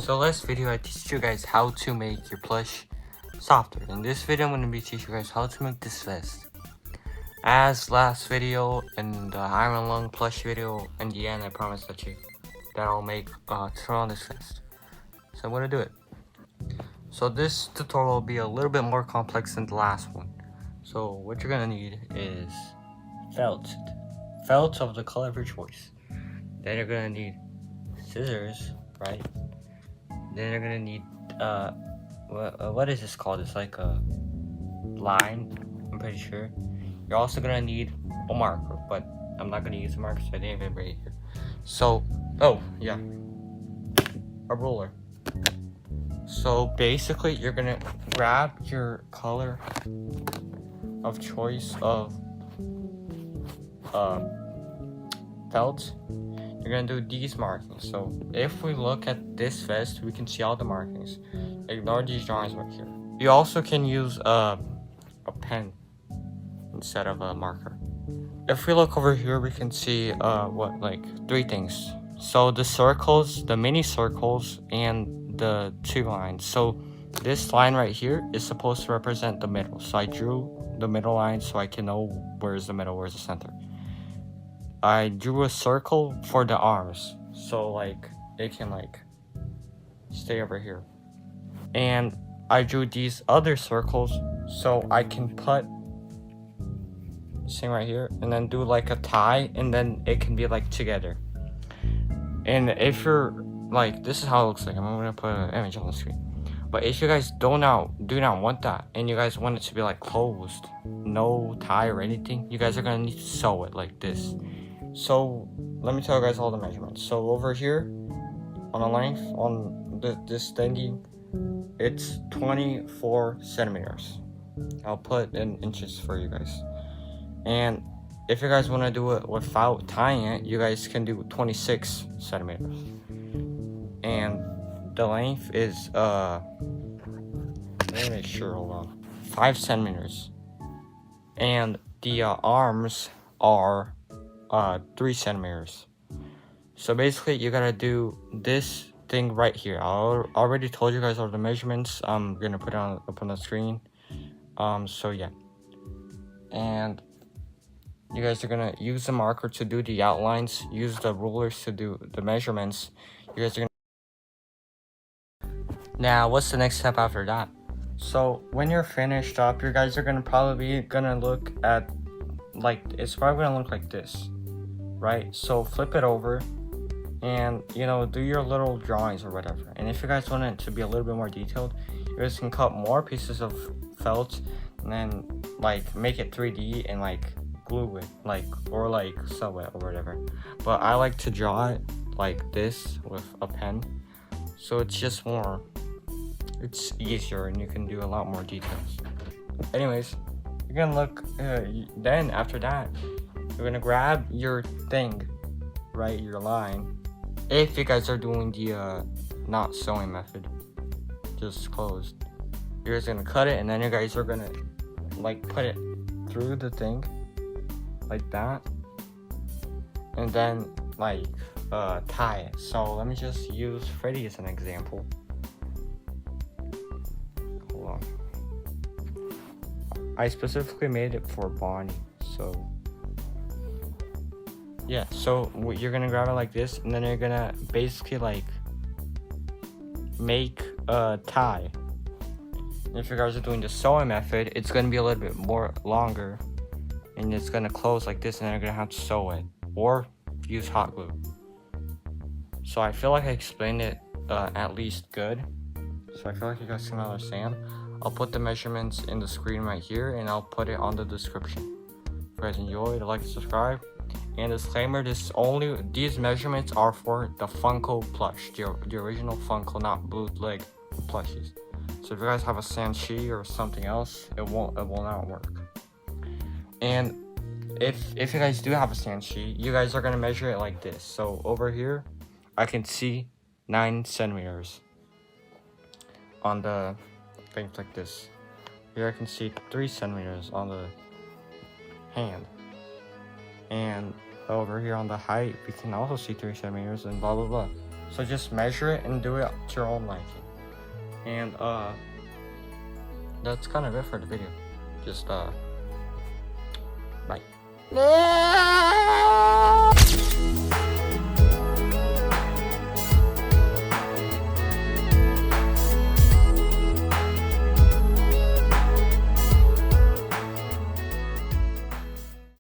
So last video I teach you guys how to make your plush softer. In this video I'm going to be teaching you guys how to make this vest. As last video and the Iron Lung plush video, in the end I promise that I'll make a tutorial on this vest. So I'm going to do it. So this tutorial will be a little bit more complex than the last one. So what you're going to need is felt of the color of your choice. Then you're going to need scissors, right? Then you're gonna need what is this called? It's like a line, I'm pretty sure. You're also gonna need a marker, but I'm not gonna use a marker, so I didn't have it right here. So, oh yeah, a ruler. So basically you're gonna grab your color of choice of felt. You're gonna do these markings. So if we look at this vest, we can see all the markings. Ignore these drawings right here. You also can use a pen instead of a marker. If we look over here, we can see like 3 things. So the circles, the mini circles, and the 2 lines. So this line right here is supposed to represent the middle. So I drew the middle line so I can know where's the middle, where's the center. I drew a circle for the arms, so like it can like stay over here. And I drew these other circles so I can put this thing right here and then do like a tie, and then it can be like together. And if you're like, this is how it looks like. I'm gonna put an image on the screen. But if you guys do not want that, and you guys want it to be like closed, no tie or anything, you guys are gonna need to sew it like this. So let me tell you guys all the measurements. So over here on the length on this thingy, it's 24 centimeters. I'll put in inches for you guys. And if you guys want to do it without tying it, you guys can do 26 centimeters. And the length is let me make sure, hold on, 5 centimeters. And the arms are 3 centimeters. So basically you gotta do this thing right here. I already told you guys all the measurements. I'm gonna put it up on the screen. So yeah, and you guys are gonna use the marker to do the outlines, use the rulers to do the measurements. You guys are gonna... Now what's the next step after that? So when you're finished up, you guys are probably gonna look at, like, it's probably gonna look like this, right? So flip it over and, you know, do your little drawings or whatever. And if you guys want it to be a little bit more detailed, you guys can cut more pieces of felt and then like make it 3D and like glue it, like, or like sew it or whatever. But I like to draw it like this with a pen, so it's just more, it's easier and you can do a lot more details. Anyways, you're gonna look then after that you're gonna grab your thing, right, your line. If you guys are doing the not sewing method, just closed, you're just gonna cut it, and then you guys are gonna like put it through the thing like that, and then like tie it. So let me just use Freddy as an example. Hold on, I specifically made it for Bonnie. So yeah, so you're gonna grab it like this, and then you're gonna basically like make a tie. If you guys are doing the sewing method, it's gonna be a little bit more longer, and it's gonna close like this, and then you're gonna have to sew it or use hot glue. So I feel like I explained it at least good. So I feel like you guys can understand. I'll put the measurements in the screen right here, and I'll put it on the description. If you guys enjoyed, like and subscribe. And disclaimer, these measurements are for the Funko plush, the original Funko, not bootleg plushies. So if you guys have a Sanchi or something else, it will not work. And if you guys do have a Sanchi, you guys are gonna measure it like this. So over here, I can see 9 centimeters on the things like this. Here I can see 3 centimeters on the hand. And over here on the height, we can also see 3 centimeters and blah blah blah. So just measure it and do it to your own liking. And that's kind of it for the video. Just bye.